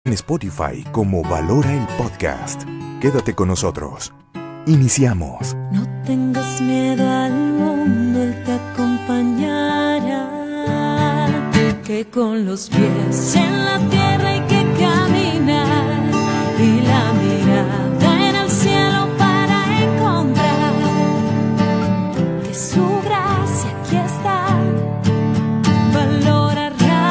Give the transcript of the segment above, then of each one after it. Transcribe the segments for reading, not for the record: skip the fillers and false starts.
En Spotify como Valora el Podcast. Quédate con nosotros. Iniciamos. No tengas miedo al mundo, él te acompañará. Que con los pies en la tierra hay que caminar y la mirada en el cielo para encontrar que su gracia aquí está. Valora Radio.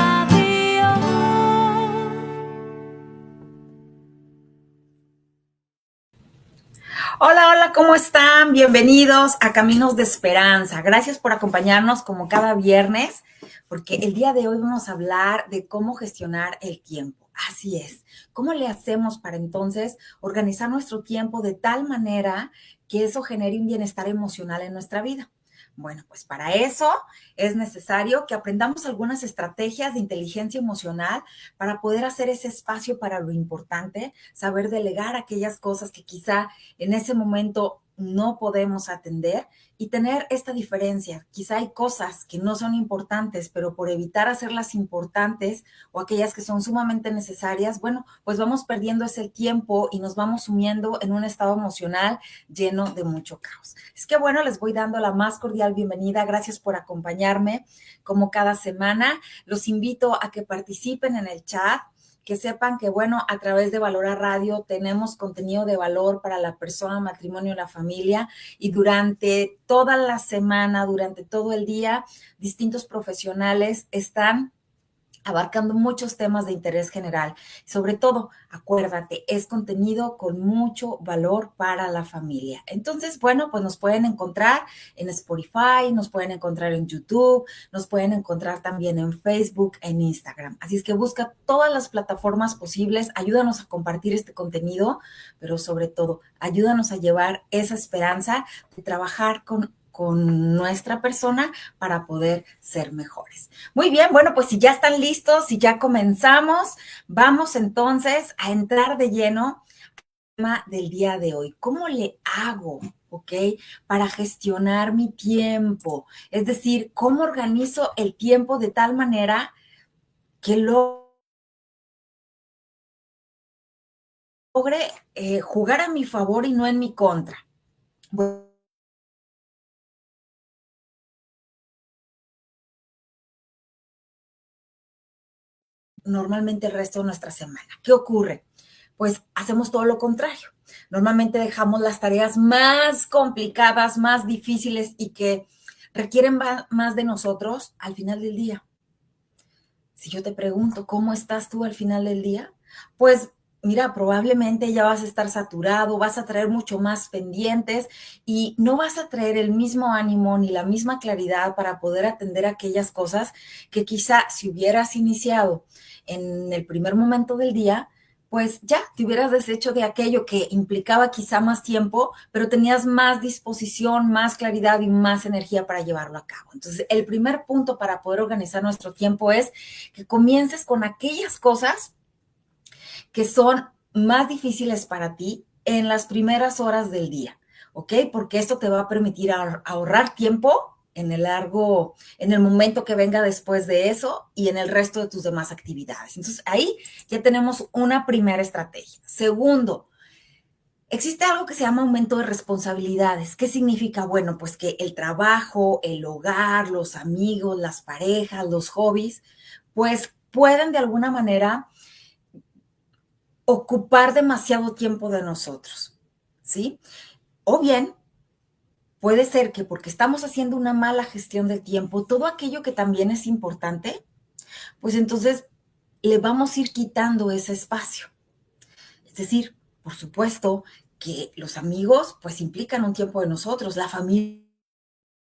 Hola, hola, ¿cómo están? Bienvenidos a Caminos de Esperanza. Gracias por acompañarnos como cada viernes, porque el día de hoy vamos a hablar de cómo gestionar el tiempo. Así es, ¿cómo le hacemos para entonces organizar nuestro tiempo de tal manera que eso genere un bienestar emocional en nuestra vida? Bueno, pues para eso es necesario que aprendamos algunas estrategias de inteligencia emocional para poder hacer ese espacio para lo importante, saber delegar aquellas cosas que quizá en ese momento no podemos atender y tener esta diferencia. Quizá hay cosas que no son importantes, pero por evitar hacerlas importantes o aquellas que son sumamente necesarias, bueno, pues vamos perdiendo ese tiempo y nos vamos sumiendo en un estado emocional lleno de mucho caos. Es que bueno, les voy dando la más cordial bienvenida. Gracias por acompañarme como cada semana. Los invito a que participen en el chat, que sepan que, bueno, a través de Valora Radio tenemos contenido de valor para la persona, el matrimonio y la familia, y durante toda la semana, durante todo el día, distintos profesionales están abarcando muchos temas de interés general. Sobre todo, acuérdate, es contenido con mucho valor para la familia. Entonces, bueno, pues nos pueden encontrar en Spotify, nos pueden encontrar en YouTube, nos pueden encontrar también en Facebook, en Instagram. Así es que busca todas las plataformas posibles, ayúdanos a compartir este contenido, pero sobre todo, ayúdanos a llevar esa esperanza de trabajar con nuestra persona para poder ser mejores. Muy bien, bueno, pues si ya están listos, si ya comenzamos, vamos entonces a entrar de lleno al tema del día de hoy. ¿Cómo le hago, ok, para gestionar mi tiempo? Es decir, ¿cómo organizo el tiempo de tal manera que logre jugar a mi favor y no en mi contra? Bueno, normalmente el resto de nuestra semana. ¿Qué ocurre? Pues hacemos todo lo contrario. Normalmente dejamos las tareas más complicadas, más difíciles y que requieren más de nosotros al final del día. Si yo te pregunto, ¿cómo estás tú al final del día? Pues mira, probablemente ya vas a estar saturado, vas a traer mucho más pendientes y no vas a traer el mismo ánimo ni la misma claridad para poder atender aquellas cosas que quizá si hubieras iniciado en el primer momento del día, pues ya te hubieras deshecho de aquello que implicaba quizá más tiempo, pero tenías más disposición, más claridad y más energía para llevarlo a cabo. Entonces, el primer punto para poder organizar nuestro tiempo es que comiences con aquellas cosas que son más difíciles para ti en las primeras horas del día, ¿ok? Porque esto te va a permitir ahorrar tiempo en el momento que venga después de eso y en el resto de tus demás actividades. Entonces, ahí ya tenemos una primera estrategia. Segundo, existe algo que se llama aumento de responsabilidades. ¿Qué significa? Bueno, pues que el trabajo, el hogar, los amigos, las parejas, los hobbies, pues pueden de alguna manera ocupar demasiado tiempo de nosotros, ¿sí? O bien puede ser que porque estamos haciendo una mala gestión del tiempo, todo aquello que también es importante, pues entonces le vamos a ir quitando ese espacio. Es decir, por supuesto que los amigos pues implican un tiempo de nosotros, la familia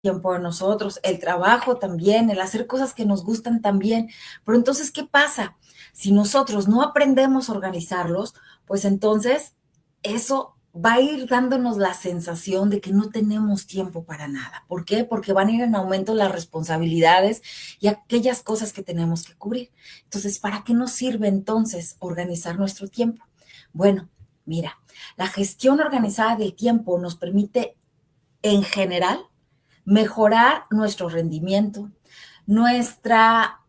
tiempo de nosotros, el trabajo también, el hacer cosas que nos gustan también. Pero entonces, ¿qué pasa? Si nosotros no aprendemos a organizarlos, pues entonces eso va a ir dándonos la sensación de que no tenemos tiempo para nada. ¿Por qué? Porque van a ir en aumento las responsabilidades y aquellas cosas que tenemos que cubrir. Entonces, ¿para qué nos sirve entonces organizar nuestro tiempo? Bueno, mira, la gestión organizada del tiempo nos permite en general mejorar nuestro rendimiento, nuestra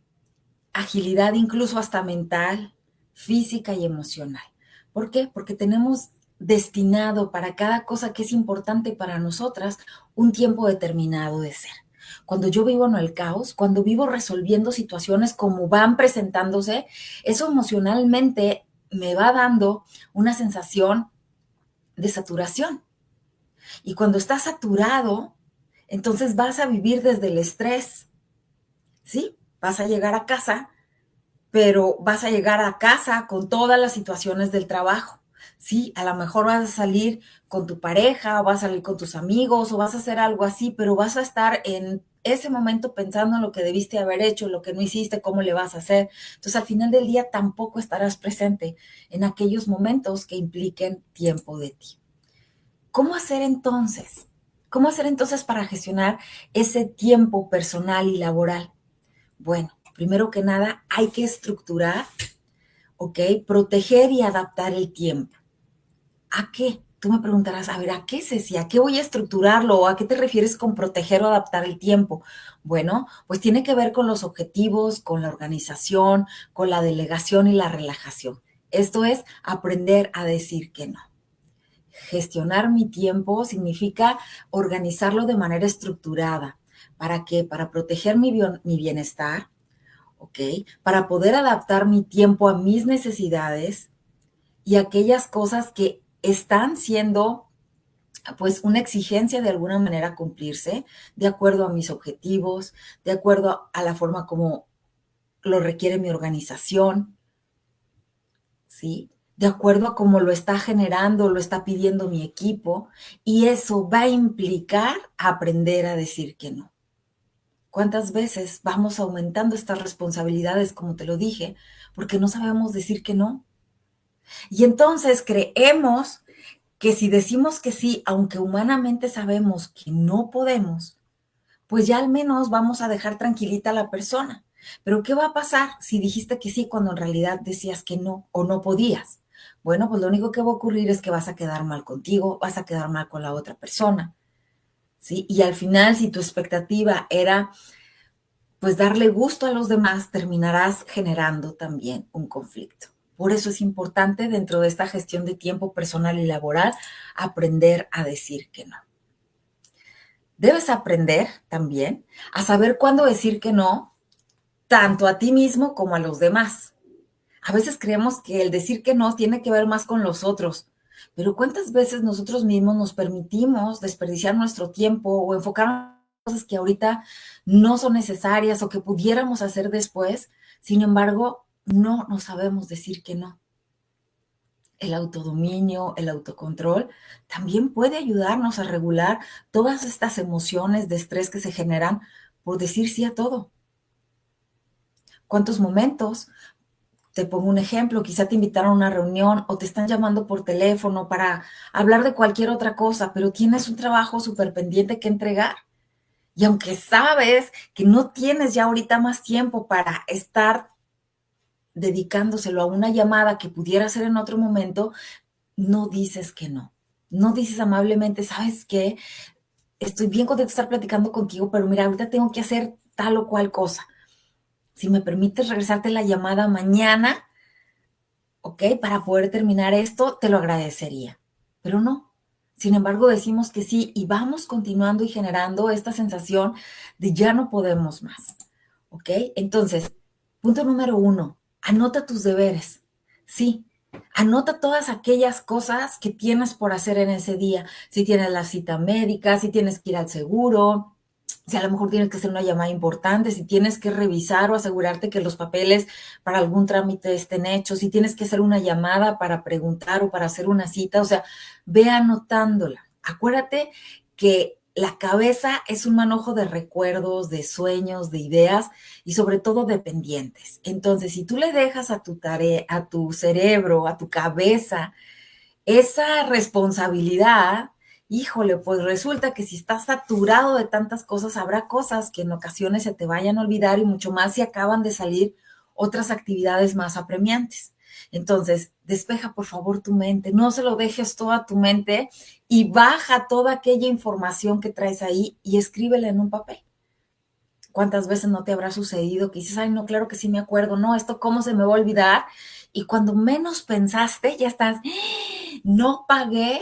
agilidad incluso hasta mental, física y emocional. ¿Por qué? Porque tenemos destinado para cada cosa que es importante para nosotras un tiempo determinado de ser. Cuando yo vivo en el caos, cuando vivo resolviendo situaciones como van presentándose, eso emocionalmente me va dando una sensación de saturación. Y cuando estás saturado, entonces vas a vivir desde el estrés, ¿sí? Vas a llegar a casa, pero vas a llegar a casa con todas las situaciones del trabajo. Sí, a lo mejor vas a salir con tu pareja, o vas a salir con tus amigos, o vas a hacer algo así, pero vas a estar en ese momento pensando en lo que debiste haber hecho, lo que no hiciste, cómo le vas a hacer. Entonces, al final del día tampoco estarás presente en aquellos momentos que impliquen tiempo de ti. ¿Cómo hacer entonces? ¿Cómo hacer entonces para gestionar ese tiempo personal y laboral? Bueno, primero que nada, hay que estructurar, ¿ok? Proteger y adaptar el tiempo. ¿A qué? Tú me preguntarás, a ver, ¿a qué, Ceci? ¿A qué voy a estructurarlo? ¿O a qué te refieres con proteger o adaptar el tiempo? Bueno, pues tiene que ver con los objetivos, con la organización, con la delegación y la relajación. Esto es aprender a decir que no. Gestionar mi tiempo significa organizarlo de manera estructurada. ¿Para qué? Para proteger mi bienestar, ¿ok? Para poder adaptar mi tiempo a mis necesidades y aquellas cosas que están siendo pues una exigencia de alguna manera cumplirse de acuerdo a mis objetivos, de acuerdo a la forma como lo requiere mi organización, ¿sí? De acuerdo a cómo lo está generando, lo está pidiendo mi equipo, y eso va a implicar aprender a decir que no. ¿Cuántas veces vamos aumentando estas responsabilidades, como te lo dije, porque no sabemos decir que no? Y entonces creemos que si decimos que sí, aunque humanamente sabemos que no podemos, pues ya al menos vamos a dejar tranquilita a la persona. Pero ¿qué va a pasar si dijiste que sí cuando en realidad decías que no o no podías? Bueno, pues lo único que va a ocurrir es que vas a quedar mal contigo, vas a quedar mal con la otra persona, ¿sí? Y al final, si tu expectativa era pues darle gusto a los demás, terminarás generando también un conflicto. Por eso es importante dentro de esta gestión de tiempo personal y laboral aprender a decir que no. Debes aprender también a saber cuándo decir que no, tanto a ti mismo como a los demás. A veces creemos que el decir que no tiene que ver más con los otros, pero ¿cuántas veces nosotros mismos nos permitimos desperdiciar nuestro tiempo o enfocar en cosas que ahorita no son necesarias o que pudiéramos hacer después? Sin embargo, no nos sabemos decir que no. El autodominio, el autocontrol, también puede ayudarnos a regular todas estas emociones de estrés que se generan por decir sí a todo. ¿Cuántos momentos? Te pongo un ejemplo, quizá te invitaron a una reunión o te están llamando por teléfono para hablar de cualquier otra cosa, pero tienes un trabajo súper pendiente que entregar. Y aunque sabes que no tienes ya ahorita más tiempo para estar dedicándoselo a una llamada que pudiera ser en otro momento, no dices que no. No dices amablemente, ¿sabes qué? Estoy bien contenta de estar platicando contigo, pero mira, ahorita tengo que hacer tal o cual cosa. Si me permites regresarte la llamada mañana, ¿ok? Para poder terminar esto, te lo agradecería. Pero no. Sin embargo, decimos que sí y vamos continuando y generando esta sensación de ya no podemos más, ¿ok? Entonces, punto número 1, anota tus deberes. Sí, anota todas aquellas cosas que tienes por hacer en ese día. Si tienes la cita médica, si tienes que ir al seguro, si a lo mejor tienes que hacer una llamada importante, si tienes que revisar o asegurarte que los papeles para algún trámite estén hechos, si tienes que hacer una llamada para preguntar o para hacer una cita, o sea, ve anotándola. Acuérdate que la cabeza es un manojo de recuerdos, de sueños, de ideas y sobre todo de pendientes. Entonces, si tú le dejas a tu tarea, a tu cerebro, a tu cabeza, esa responsabilidad, híjole, pues resulta que si estás saturado de tantas cosas, habrá cosas que en ocasiones se te vayan a olvidar y mucho más si acaban de salir otras actividades más apremiantes. Entonces, despeja por favor tu mente, no se lo dejes todo a tu mente y baja toda aquella información que traes ahí y escríbela en un papel. ¿Cuántas veces no te habrá sucedido que dices, ay, no, claro que sí me acuerdo, no, esto cómo se me va a olvidar? Y cuando menos pensaste, ya estás, no pagué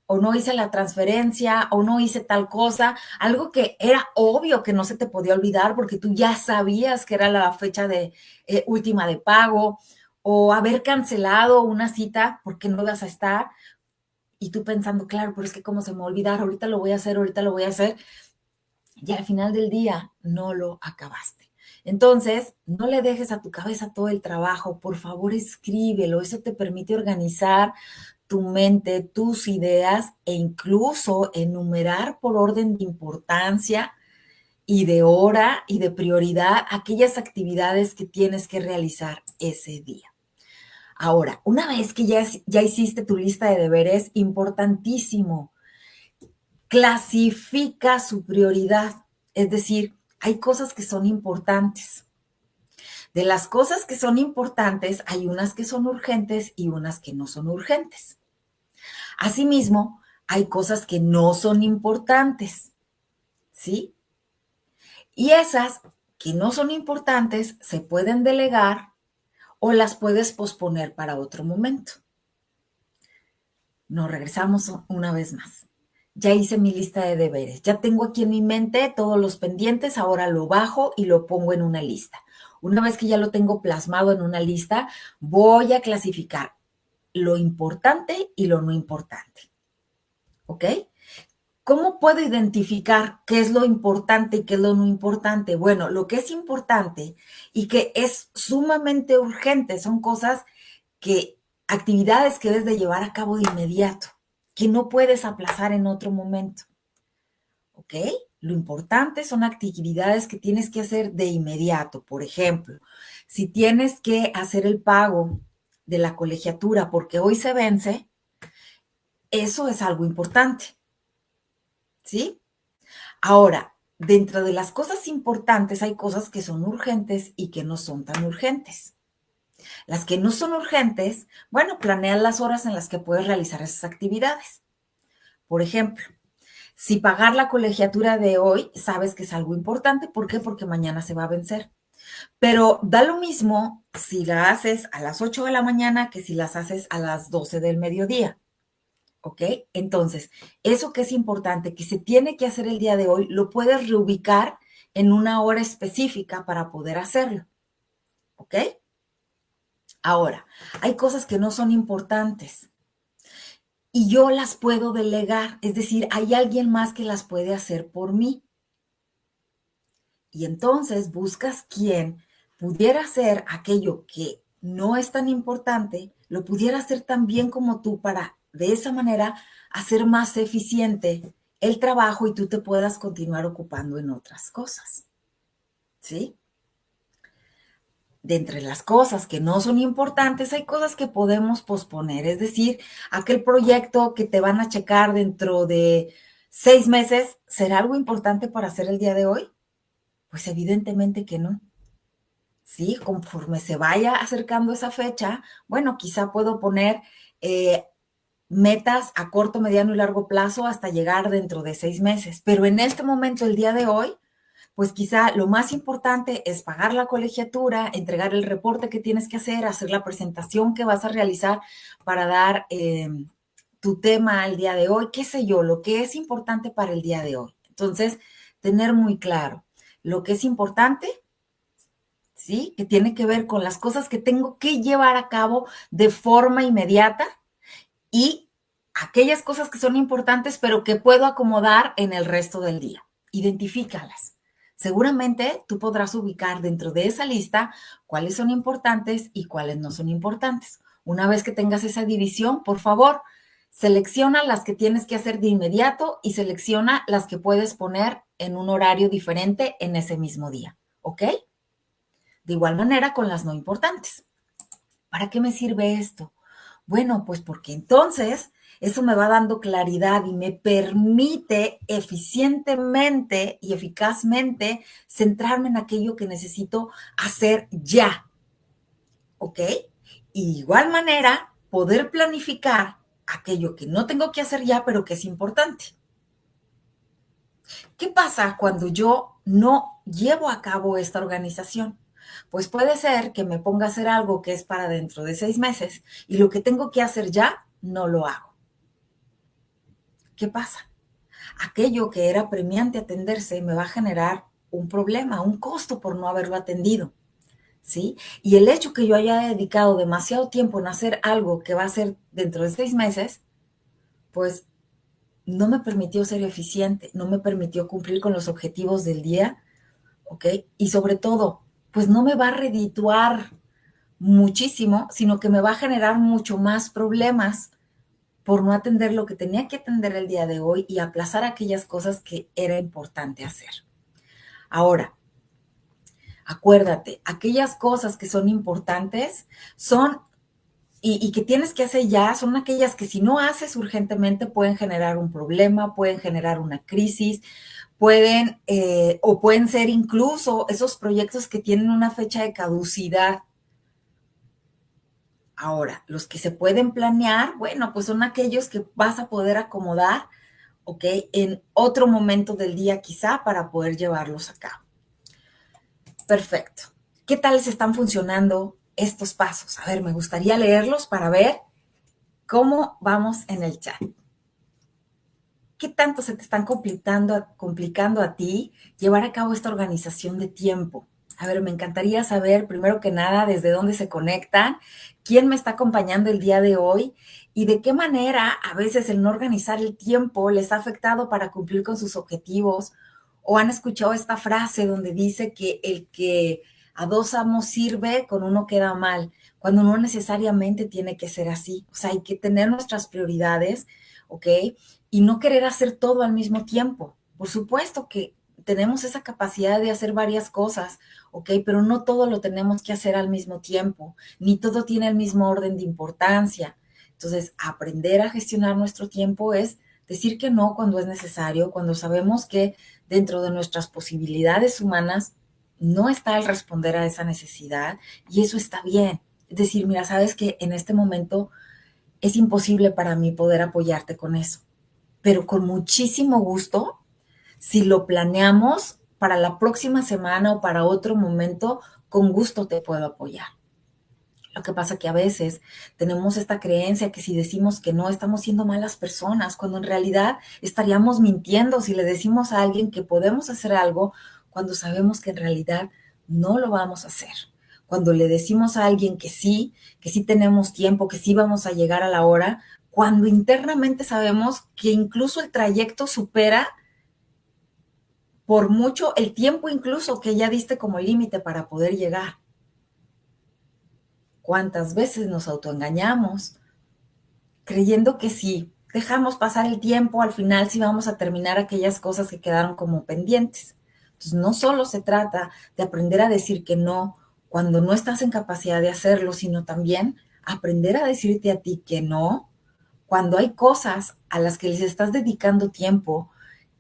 o no hice la transferencia o no hice tal cosa, algo que era obvio que no se te podía olvidar porque tú ya sabías que era la fecha de última de pago, o haber cancelado una cita porque no ibas a estar y tú pensando, claro, pero es que cómo se me va a olvidar, ahorita lo voy a hacer, ahorita lo voy a hacer, y al final del día no lo acabaste. Entonces, no le dejes a tu cabeza todo el trabajo, por favor escríbelo, eso te permite organizar tu mente, tus ideas e incluso enumerar por orden de importancia y de hora y de prioridad aquellas actividades que tienes que realizar ese día. Ahora, una vez que ya hiciste tu lista de deberes, importantísimo, clasifica su prioridad. Es decir, hay cosas que son importantes. De las cosas que son importantes, hay unas que son urgentes y unas que no son urgentes. Asimismo, hay cosas que no son importantes, ¿sí? Y esas que no son importantes se pueden delegar o las puedes posponer para otro momento. Nos regresamos una vez más. Ya hice mi lista de deberes, ya tengo aquí en mi mente todos los pendientes, ahora lo bajo y lo pongo en una lista. Una vez que ya lo tengo plasmado en una lista, voy a clasificar lo importante y lo no importante. ¿Ok? ¿Cómo puedo identificar qué es lo importante y qué es lo no importante? Bueno, lo que es importante y que es sumamente urgente son cosas actividades que debes de llevar a cabo de inmediato, que no puedes aplazar en otro momento. ¿Ok? Lo importante son actividades que tienes que hacer de inmediato. Por ejemplo, si tienes que hacer el pago de la colegiatura porque hoy se vence, eso es algo importante. ¿Sí? Ahora, dentro de las cosas importantes hay cosas que son urgentes y que no son tan urgentes. Las que no son urgentes, bueno, planea las horas en las que puedes realizar esas actividades. Por ejemplo, si pagar la colegiatura de hoy, sabes que es algo importante. ¿Por qué? Porque mañana se va a vencer. Pero da lo mismo si la haces a las 8 de la mañana que si las haces a las 12 del mediodía. ¿Ok? Entonces, eso que es importante, que se tiene que hacer el día de hoy, lo puedes reubicar en una hora específica para poder hacerlo. ¿Ok? Ahora, hay cosas que no son importantes y yo las puedo delegar, es decir, hay alguien más que las puede hacer por mí. Y entonces buscas quien pudiera hacer aquello que no es tan importante, lo pudiera hacer tan bien como tú para de esa manera hacer más eficiente el trabajo y tú te puedas continuar ocupando en otras cosas. ¿Sí? De entre las cosas que no son importantes, hay cosas que podemos posponer. Es decir, aquel proyecto que te van a checar dentro de 6 meses, ¿será algo importante para hacer el día de hoy? Pues evidentemente que no. Sí, conforme se vaya acercando esa fecha, bueno, quizá puedo poner metas a corto, mediano y largo plazo hasta llegar dentro de 6 meses. Pero en este momento, el día de hoy, pues quizá lo más importante es pagar la colegiatura, entregar el reporte que tienes que hacer la presentación que vas a realizar para dar tu tema al día de hoy, qué sé yo, lo que es importante para el día de hoy. Entonces, tener muy claro lo que es importante, ¿sí? Que tiene que ver con las cosas que tengo que llevar a cabo de forma inmediata y aquellas cosas que son importantes, pero que puedo acomodar en el resto del día. Identifícalas. Seguramente tú podrás ubicar dentro de esa lista cuáles son importantes y cuáles no son importantes. Una vez que tengas esa división, por favor, selecciona las que tienes que hacer de inmediato y selecciona las que puedes poner en un horario diferente en ese mismo día. ¿Ok? De igual manera con las no importantes. ¿Para qué me sirve esto? Bueno, pues porque entonces eso me va dando claridad y me permite eficientemente y eficazmente centrarme en aquello que necesito hacer ya. ¿Ok? Y de igual manera, poder planificar aquello que no tengo que hacer ya, pero que es importante. ¿Qué pasa cuando yo no llevo a cabo esta organización? Pues puede ser que me ponga a hacer algo que es para dentro de 6 meses y lo que tengo que hacer ya no lo hago. ¿Qué pasa? Aquello que era premiante atenderse me va a generar un problema, un costo por no haberlo atendido, ¿sí? Y el hecho que yo haya dedicado demasiado tiempo en hacer algo que va a ser dentro de 6 meses, pues no me permitió ser eficiente, no me permitió cumplir con los objetivos del día, ¿ok? Y sobre todo, pues no me va a redituar muchísimo, sino que me va a generar mucho más problemas por no atender lo que tenía que atender el día de hoy y aplazar aquellas cosas que era importante hacer. Ahora, acuérdate, aquellas cosas que son importantes son y que tienes que hacer ya, son aquellas que si no haces urgentemente pueden generar un problema, pueden generar una crisis, pueden ser incluso esos proyectos que tienen una fecha de caducidad. Ahora, los que se pueden planear, bueno, pues son aquellos que vas a poder acomodar, ¿ok? En otro momento del día quizá para poder llevarlos a cabo. Perfecto. ¿Qué tal les están funcionando estos pasos? A ver, me gustaría leerlos para ver cómo vamos en el chat. ¿Qué tanto se te están complicando a ti llevar a cabo esta organización de tiempo? A ver, me encantaría saber, primero que nada, desde dónde se conectan, quién me está acompañando el día de hoy y de qué manera a veces el no organizar el tiempo les ha afectado para cumplir con sus objetivos o han escuchado esta frase donde dice que el que a dos amos sirve, con uno queda mal, cuando no necesariamente tiene que ser así. O sea, hay que tener nuestras prioridades, ¿ok? Y no querer hacer todo al mismo tiempo. Por supuesto que tenemos esa capacidad de hacer varias cosas, ¿ok? Pero no todo lo tenemos que hacer al mismo tiempo, ni todo tiene el mismo orden de importancia. Entonces, aprender a gestionar nuestro tiempo es decir que no cuando es necesario, cuando sabemos que dentro de nuestras posibilidades humanas no está el responder a esa necesidad y eso está bien. Es decir, mira, sabes que en este momento es imposible para mí poder apoyarte con eso, pero con muchísimo gusto, si lo planeamos para la próxima semana o para otro momento, con gusto te puedo apoyar. Lo que pasa que a veces tenemos esta creencia que si decimos que no, estamos siendo malas personas, cuando en realidad estaríamos mintiendo si le decimos a alguien que podemos hacer algo cuando sabemos que en realidad no lo vamos a hacer. Cuando le decimos a alguien que sí tenemos tiempo, que sí vamos a llegar a la hora, cuando internamente sabemos que incluso el trayecto supera por mucho el tiempo incluso que ya diste como límite para poder llegar. ¿Cuántas veces nos autoengañamos creyendo que si dejamos pasar el tiempo, al final sí vamos a terminar aquellas cosas que quedaron como pendientes? Entonces, no solo se trata de aprender a decir que no cuando no estás en capacidad de hacerlo, sino también aprender a decirte a ti que no cuando hay cosas a las que les estás dedicando tiempo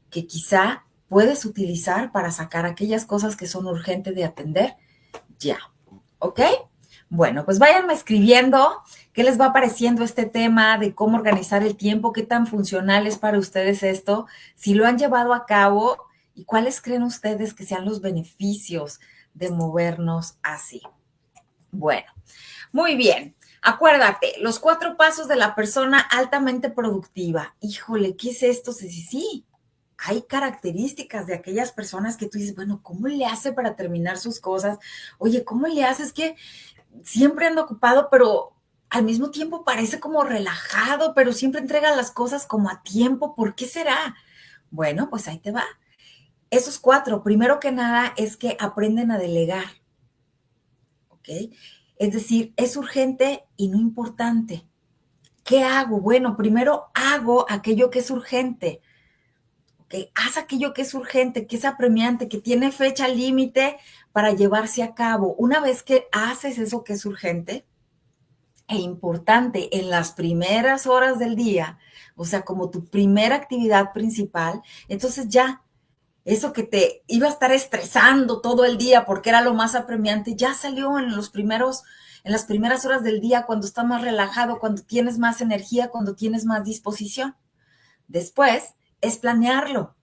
que quizá puedes utilizar para sacar aquellas cosas que son urgentes de atender ya, ¿ok? Bueno, pues váyanme escribiendo qué les va pareciendo este tema de cómo organizar el tiempo, qué tan funcional es para ustedes esto, si lo han llevado a cabo y cuáles creen ustedes que sean los beneficios de movernos así. Bueno, muy bien. Acuérdate, los 4 pasos de la persona altamente productiva. Híjole, ¿qué es esto? Sí. Hay características de aquellas personas que tú dices, bueno, ¿cómo le hace para terminar sus cosas? Oye, ¿cómo le hace? Es que siempre anda ocupado, pero al mismo tiempo parece como relajado, pero siempre entrega las cosas como a tiempo. ¿Por qué será? Bueno, pues ahí te va. Esos 4, primero que nada, es que aprenden a delegar, ¿ok? Es decir, es urgente y no importante. ¿Qué hago? Bueno, primero hago aquello que es urgente. ¿Okay? Haz aquello que es urgente, que es apremiante, que tiene fecha límite para llevarse a cabo. Una vez que haces eso que es urgente e importante en las primeras horas del día, o sea, como tu primera actividad principal, entonces ya eso que te iba a estar estresando todo el día porque era lo más apremiante, ya salió en las primeras horas del día, cuando estás más relajado, cuando tienes más energía, cuando tienes más disposición. Después es planearlo,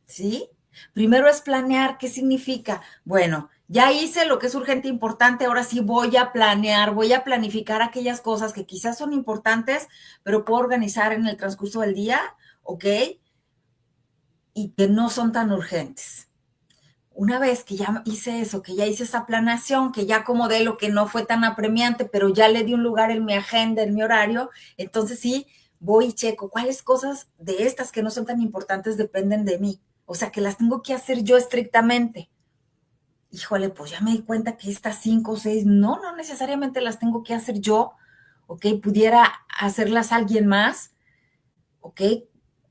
¿sí? Primero es planear. ¿Qué significa? Bueno, ya hice lo que es urgente e importante, ahora sí voy a planear, voy a planificar aquellas cosas que quizás son importantes, pero puedo organizar en el transcurso del día, ¿ok? Y que no son tan urgentes. Una vez que ya hice eso, que ya hice esa planeación, que ya acomodé lo que no fue tan apremiante, pero ya le di un lugar en mi agenda, en mi horario, entonces sí, voy y checo cuáles cosas de estas que no son tan importantes dependen de mí. O sea, que las tengo que hacer yo estrictamente. Híjole, pues ya me di cuenta que estas 5 o 6, no necesariamente las tengo que hacer yo, ¿ok? Pudiera hacerlas alguien más, ¿ok?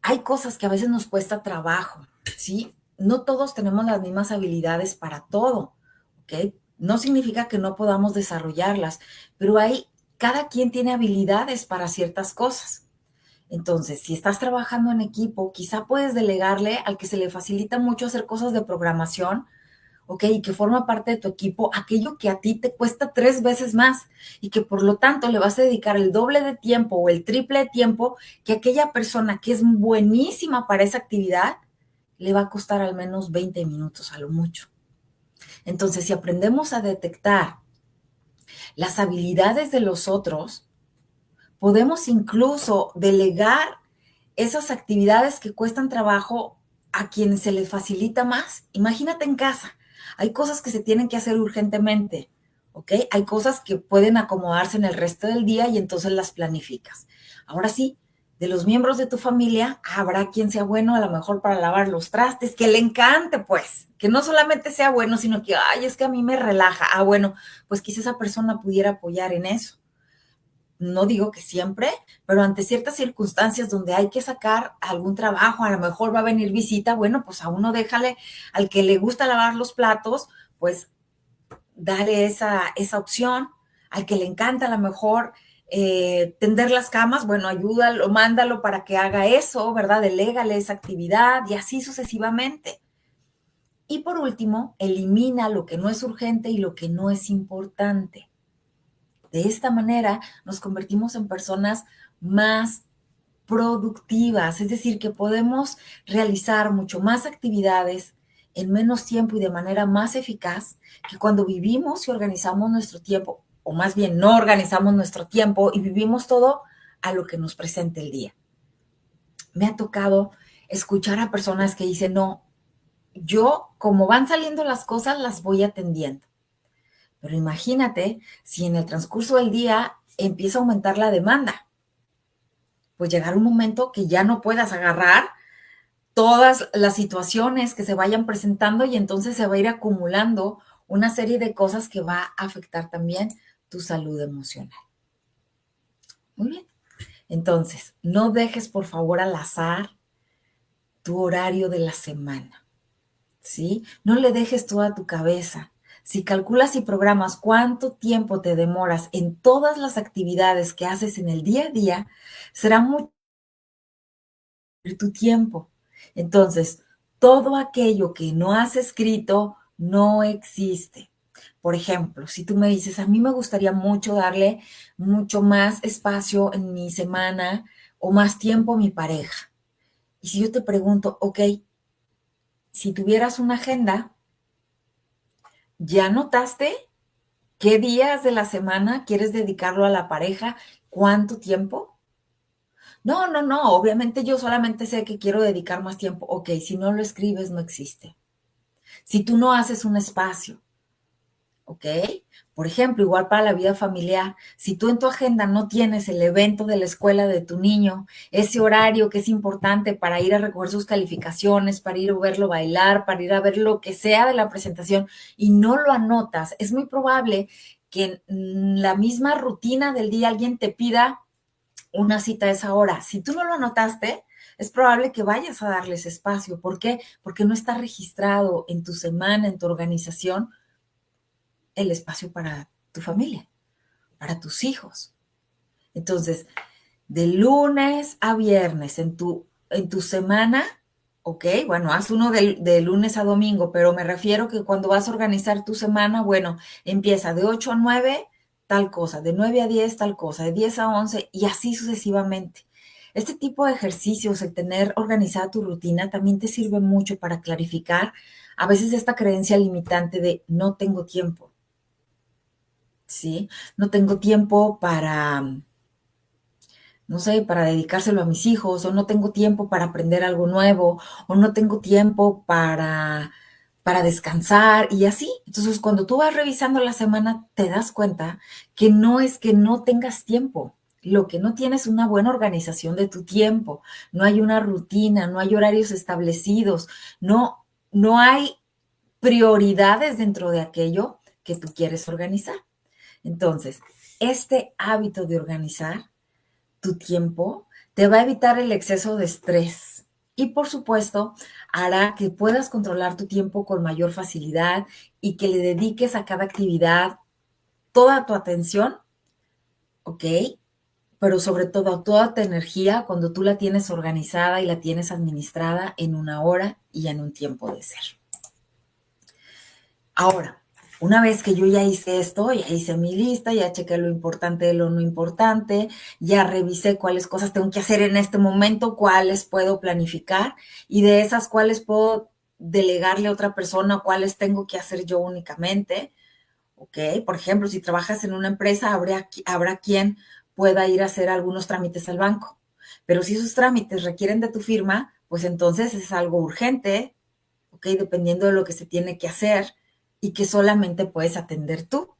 Hay cosas que a veces nos cuesta trabajo, ¿sí? No todos tenemos las mismas habilidades para todo, ¿ok? No significa que no podamos desarrollarlas, pero cada quien tiene habilidades para ciertas cosas. Entonces, si estás trabajando en equipo, quizá puedes delegarle al que se le facilita mucho hacer cosas de programación, ¿ok? Y que forma parte de tu equipo, aquello que a ti te cuesta 3 veces más y que por lo tanto le vas a dedicar el doble de tiempo o el triple de tiempo que aquella persona que es buenísima para esa actividad le va a costar al menos 20 minutos a lo mucho. Entonces, si aprendemos a detectar las habilidades de los otros, podemos incluso delegar esas actividades que cuestan trabajo a quienes se les facilita más. Imagínate en casa, hay cosas que se tienen que hacer urgentemente, ¿ok? Hay cosas que pueden acomodarse en el resto del día y entonces las planificas. Ahora sí, de los miembros de tu familia, habrá quien sea bueno a lo mejor para lavar los trastes, que le encante, pues, que no solamente sea bueno, sino que, ay, es que a mí me relaja. Ah, bueno, pues quizá esa persona pudiera apoyar en eso. No digo que siempre, pero ante ciertas circunstancias donde hay que sacar algún trabajo, a lo mejor va a venir visita, bueno, pues a uno déjale, al que le gusta lavar los platos, pues dale esa opción, al que le encanta a lo mejor tender las camas, bueno, ayúdalo, mándalo para que haga eso, ¿verdad? Delégale esa actividad y así sucesivamente. Y por último, elimina lo que no es urgente y lo que no es importante. De esta manera nos convertimos en personas más productivas, es decir, que podemos realizar mucho más actividades en menos tiempo y de manera más eficaz que cuando vivimos y organizamos nuestro tiempo, o más bien no organizamos nuestro tiempo y vivimos todo a lo que nos presente el día. Me ha tocado escuchar a personas que dicen, no, yo como van saliendo las cosas las voy atendiendo. Pero imagínate si en el transcurso del día empieza a aumentar la demanda. Pues llegar un momento que ya no puedas agarrar todas las situaciones que se vayan presentando y entonces se va a ir acumulando una serie de cosas que va a afectar también tu salud emocional. Muy bien. Entonces, no dejes por favor al azar tu horario de la semana, ¿sí? No le dejes toda tu cabeza. Si calculas y programas cuánto tiempo te demoras en todas las actividades que haces en el día a día, será mucho tu tiempo. Entonces, todo aquello que no has escrito no existe. Por ejemplo, si tú me dices, a mí me gustaría mucho darle mucho más espacio en mi semana o más tiempo a mi pareja. Y si yo te pregunto, ok, si tuvieras una agenda, ¿ya notaste qué días de la semana quieres dedicarlo a la pareja? ¿Cuánto tiempo? No, obviamente yo solamente sé que quiero dedicar más tiempo. Ok, si no lo escribes, no existe. Si tú no haces un espacio, ¿ok? Por ejemplo, igual para la vida familiar, si tú en tu agenda no tienes el evento de la escuela de tu niño, ese horario que es importante para ir a recoger sus calificaciones, para ir a verlo bailar, para ir a ver lo que sea de la presentación y no lo anotas, es muy probable que en la misma rutina del día alguien te pida una cita a esa hora. Si tú no lo anotaste, es probable que vayas a darles espacio. ¿Por qué? Porque no está registrado en tu semana, en tu organización, el espacio para tu familia, para tus hijos. Entonces, de lunes a viernes en tu semana, ok, bueno, haz uno de lunes a domingo, pero me refiero que cuando vas a organizar tu semana, bueno, empieza de 8 a 9, tal cosa, de 9 a 10, tal cosa, de 10 a 11 y así sucesivamente. Este tipo de ejercicios, el tener organizada tu rutina, también te sirve mucho para clarificar a veces esta creencia limitante de no tengo tiempo, ¿sí? No tengo tiempo para, no sé, para dedicárselo a mis hijos, o no tengo tiempo para aprender algo nuevo, o no tengo tiempo para descansar y así. Entonces, cuando tú vas revisando la semana, te das cuenta que no es que no tengas tiempo. Lo que no tienes es una buena organización de tu tiempo, no hay una rutina, no hay horarios establecidos, no hay prioridades dentro de aquello que tú quieres organizar. Entonces, este hábito de organizar tu tiempo te va a evitar el exceso de estrés y, por supuesto, hará que puedas controlar tu tiempo con mayor facilidad y que le dediques a cada actividad toda tu atención, ¿ok? Pero sobre todo toda tu energía cuando tú la tienes organizada y la tienes administrada en una hora y en un tiempo de ser. Ahora, una vez que yo ya hice esto, ya hice mi lista, ya chequé lo importante de lo no importante, ya revisé cuáles cosas tengo que hacer en este momento, cuáles puedo planificar y de esas cuáles puedo delegarle a otra persona, cuáles tengo que hacer yo únicamente, ¿ok? Por ejemplo, si trabajas en una empresa, habrá quien pueda ir a hacer algunos trámites al banco, pero si esos trámites requieren de tu firma, pues entonces es algo urgente, ¿ok? Dependiendo de lo que se tiene que hacer y que solamente puedes atender tú.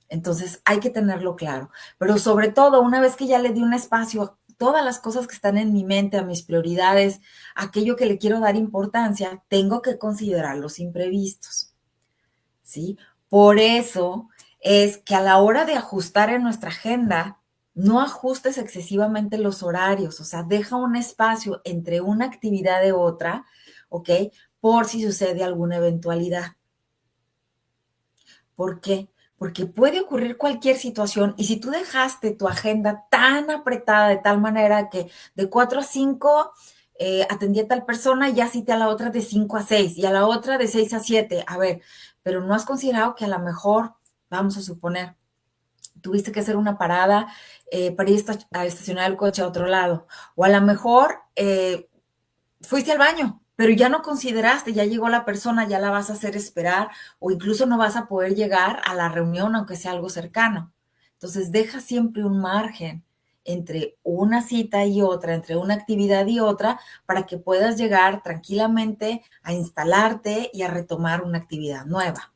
Entonces hay que tenerlo claro. Pero sobre todo, una vez que ya le di un espacio a todas las cosas que están en mi mente, a mis prioridades, a aquello que le quiero dar importancia, tengo que considerar los imprevistos, ¿sí? Por eso es que a la hora de ajustar en nuestra agenda, no ajustes excesivamente los horarios, o sea, deja un espacio entre una actividad de otra, ¿ok? Por si sucede alguna eventualidad. ¿Por qué? Porque puede ocurrir cualquier situación y si tú dejaste tu agenda tan apretada de tal manera que de 4 a 5 atendí a tal persona y ya cité a la otra de 5 a 6 y a la otra de 6 a 7. A ver, pero no has considerado que a lo mejor, vamos a suponer, tuviste que hacer una parada para ir a estacionar el coche a otro lado. O a lo mejor fuiste al baño, pero ya no consideraste, ya llegó la persona, ya la vas a hacer esperar o incluso no vas a poder llegar a la reunión aunque sea algo cercano. Entonces, deja siempre un margen entre una cita y otra, entre una actividad y otra, para que puedas llegar tranquilamente a instalarte y a retomar una actividad nueva.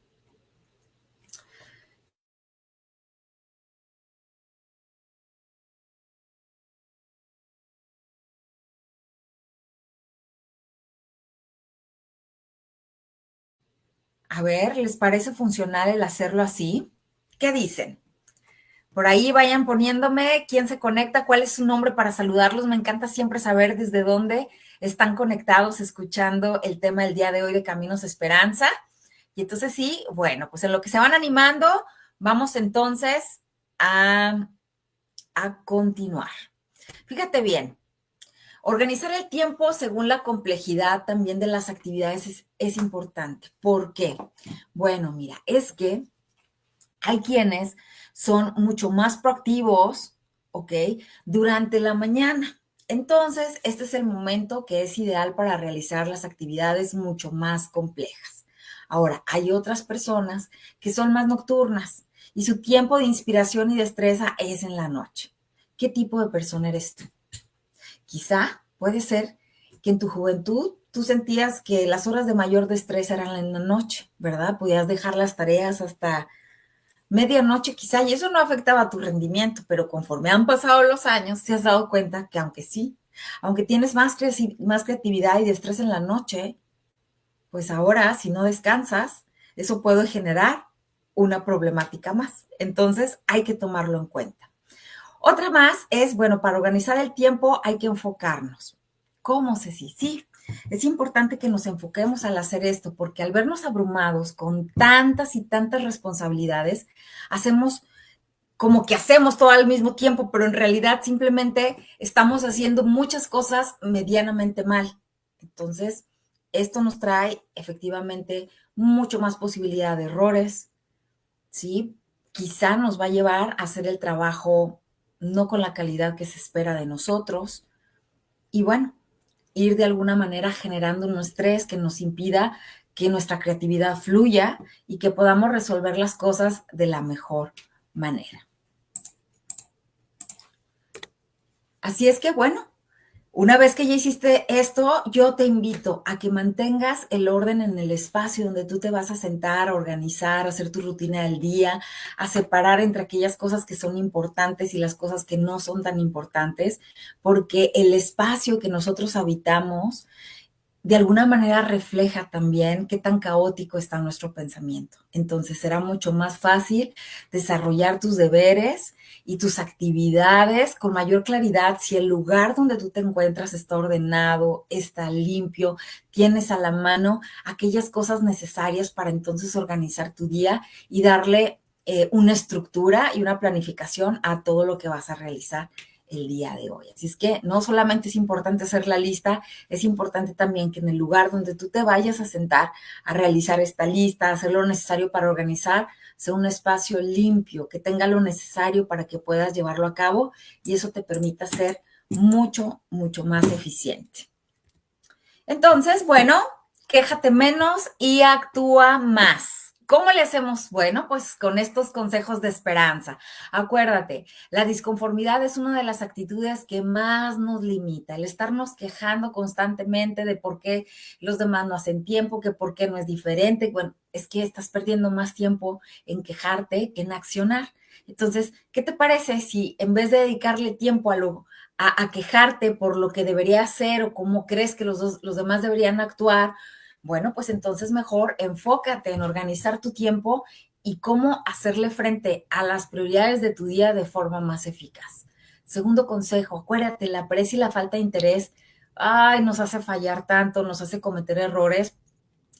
A ver, ¿les parece funcional el hacerlo así? ¿Qué dicen? Por ahí vayan poniéndome quién se conecta, cuál es su nombre para saludarlos. Me encanta siempre saber desde dónde están conectados escuchando el tema del día de hoy de Caminos Esperanza. Y entonces sí, bueno, pues en lo que se van animando, vamos entonces a, a continuar. Fíjate bien, organizar el tiempo según la complejidad también de las actividades es importante. ¿Por qué? Bueno, mira, es que hay quienes son mucho más proactivos, ¿ok? Durante la mañana. Entonces, este es el momento que es ideal para realizar las actividades mucho más complejas. Ahora, hay otras personas que son más nocturnas y su tiempo de inspiración y destreza es en la noche. ¿Qué tipo de persona eres tú? Quizá puede ser que en tu juventud tú sentías que las horas de mayor destreza eran en la noche, ¿verdad? Podías dejar las tareas hasta medianoche quizá, y eso no afectaba tu rendimiento, pero conforme han pasado los años, te has dado cuenta que aunque sí, aunque tienes más creatividad y destreza en la noche, pues ahora si no descansas, eso puede generar una problemática más. Entonces hay que tomarlo en cuenta. Otra más es, bueno, para organizar el tiempo hay que enfocarnos. ¿Cómo, Ceci? Sí, es importante que nos enfoquemos al hacer esto, porque al vernos abrumados con tantas y tantas responsabilidades, hacemos como que hacemos todo al mismo tiempo, pero en realidad simplemente estamos haciendo muchas cosas medianamente mal. Entonces, esto nos trae efectivamente mucho más posibilidad de errores, ¿sí? Quizá nos va a llevar a hacer el trabajo no con la calidad que se espera de nosotros, y bueno, ir de alguna manera generando un estrés que nos impida que nuestra creatividad fluya y que podamos resolver las cosas de la mejor manera. Así es que bueno, una vez que ya hiciste esto, yo te invito a que mantengas el orden en el espacio donde tú te vas a sentar, a organizar, a hacer tu rutina del día, a separar entre aquellas cosas que son importantes y las cosas que no son tan importantes, porque el espacio que nosotros habitamos de alguna manera refleja también qué tan caótico está nuestro pensamiento. Entonces será mucho más fácil desarrollar tus deberes y tus actividades con mayor claridad si el lugar donde tú te encuentras está ordenado, está limpio, tienes a la mano aquellas cosas necesarias para entonces organizar tu día y darle una estructura y una planificación a todo lo que vas a realizar el día de hoy. Así es que no solamente es importante hacer la lista, es importante también que en el lugar donde tú te vayas a sentar a realizar esta lista, a hacer lo necesario para organizar, sea un espacio limpio, que tenga lo necesario para que puedas llevarlo a cabo y eso te permita ser mucho, mucho más eficiente. Entonces, bueno, quéjate menos y actúa más. ¿Cómo le hacemos? Bueno, pues con estos consejos de esperanza. Acuérdate, la disconformidad es una de las actitudes que más nos limita. El estarnos quejando constantemente de por qué los demás no hacen tiempo, que por qué no es diferente. Bueno, es que estás perdiendo más tiempo en quejarte que en accionar. Entonces, ¿qué te parece si en vez de dedicarle tiempo a quejarte por lo que debería hacer o cómo crees que los demás deberían actuar? Bueno, pues entonces mejor enfócate en organizar tu tiempo y cómo hacerle frente a las prioridades de tu día de forma más eficaz. Segundo consejo, acuérdate, la pereza y la falta de interés, nos hace fallar tanto, nos hace cometer errores,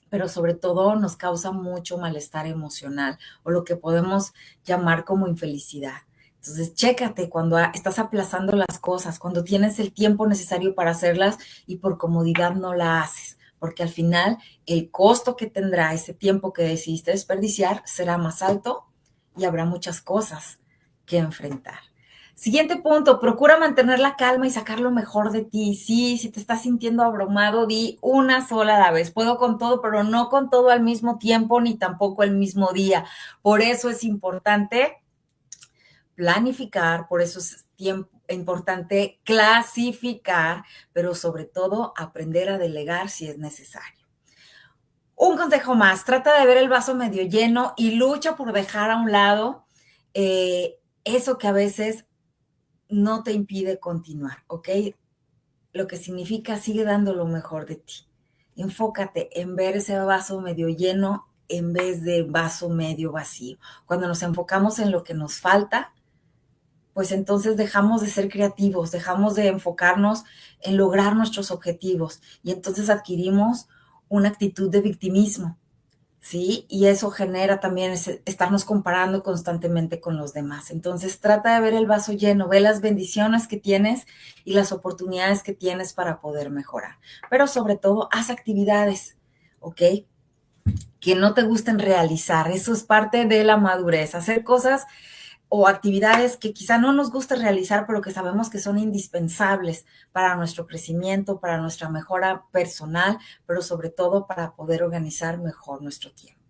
pero sobre todo nos causa mucho malestar emocional o lo que podemos llamar como infelicidad. Entonces, chécate cuando estás aplazando las cosas, cuando tienes el tiempo necesario para hacerlas y por comodidad no la haces, porque al final el costo que tendrá ese tiempo que decidiste desperdiciar será más alto y habrá muchas cosas que enfrentar. Siguiente punto, procura mantener la calma y sacar lo mejor de ti. Sí, si te estás sintiendo abrumado, di una sola a la vez. Puedo con todo, pero no con todo al mismo tiempo, ni tampoco el mismo día. Por eso es importante planificar, por eso es importante clasificar, pero sobre todo aprender a delegar si es necesario. Un consejo más, trata de ver el vaso medio lleno y lucha por dejar a un lado eso que a veces no te impide continuar, ¿ok? Lo que significa sigue dando lo mejor de ti. Enfócate en ver ese vaso medio lleno en vez de vaso medio vacío. Cuando nos enfocamos en lo que nos falta, pues entonces dejamos de ser creativos, dejamos de enfocarnos en lograr nuestros objetivos y entonces adquirimos una actitud de victimismo, ¿sí? Y eso genera también estarnos comparando constantemente con los demás. Entonces trata de ver el vaso lleno, ve las bendiciones que tienes y las oportunidades que tienes para poder mejorar. Pero sobre todo, haz actividades, ¿ok? Que no te gusten realizar. Eso es parte de la madurez, hacer cosas o actividades que quizá no nos guste realizar, pero que sabemos que son indispensables para nuestro crecimiento, para nuestra mejora personal, pero sobre todo para poder organizar mejor nuestro tiempo.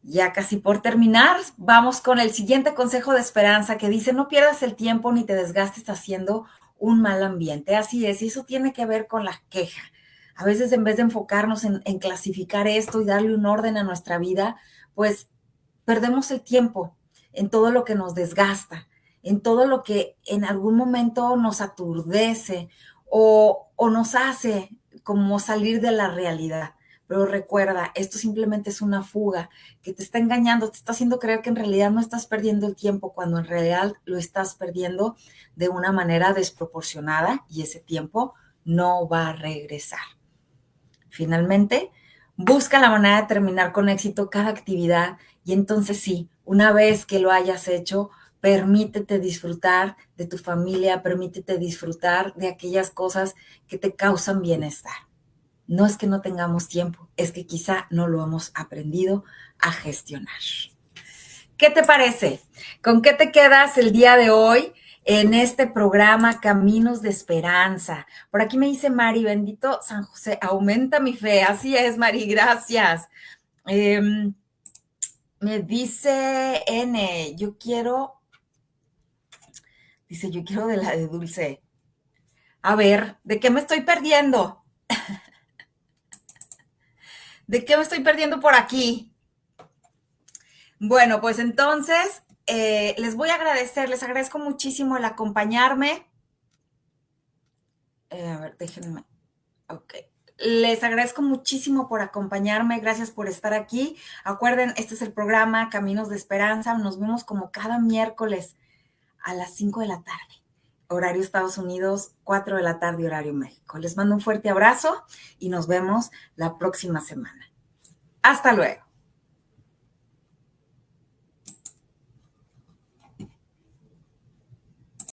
Ya casi por terminar, vamos con el siguiente consejo de esperanza que dice, no pierdas el tiempo ni te desgastes haciendo un mal ambiente. Así es, y eso tiene que ver con la queja. A veces en vez de enfocarnos en clasificar esto y darle un orden a nuestra vida, pues perdemos el tiempo en todo lo que nos desgasta, en todo lo que en algún momento nos aturdece o nos hace como salir de la realidad. Pero recuerda, esto simplemente es una fuga que te está engañando, te está haciendo creer que en realidad no estás perdiendo el tiempo, cuando en realidad lo estás perdiendo de una manera desproporcionada y ese tiempo no va a regresar. Finalmente, busca la manera de terminar con éxito cada actividad y entonces sí, una vez que lo hayas hecho, permítete disfrutar de tu familia, permítete disfrutar de aquellas cosas que te causan bienestar. No es que no tengamos tiempo, es que quizá no lo hemos aprendido a gestionar. ¿Qué te parece? ¿Con qué te quedas el día de hoy? en este programa Caminos de Esperanza. Por aquí me dice Mari, bendito San José, aumenta mi fe. Así es, Mari, gracias. Me dice N, yo quiero de la de Dulce. A ver, ¿de qué me estoy perdiendo? ¿De qué me estoy perdiendo por aquí? Bueno, pues entonces les voy a agradecer, les agradezco muchísimo el acompañarme. A ver, déjenme. Ok. Les agradezco muchísimo por acompañarme, gracias por estar aquí. Acuerden, este es el programa Caminos de Esperanza. Nos vemos como cada miércoles a las 5 de la tarde, horario Estados Unidos, 4 de la tarde, horario México. Les mando un fuerte abrazo y nos vemos la próxima semana. Hasta luego.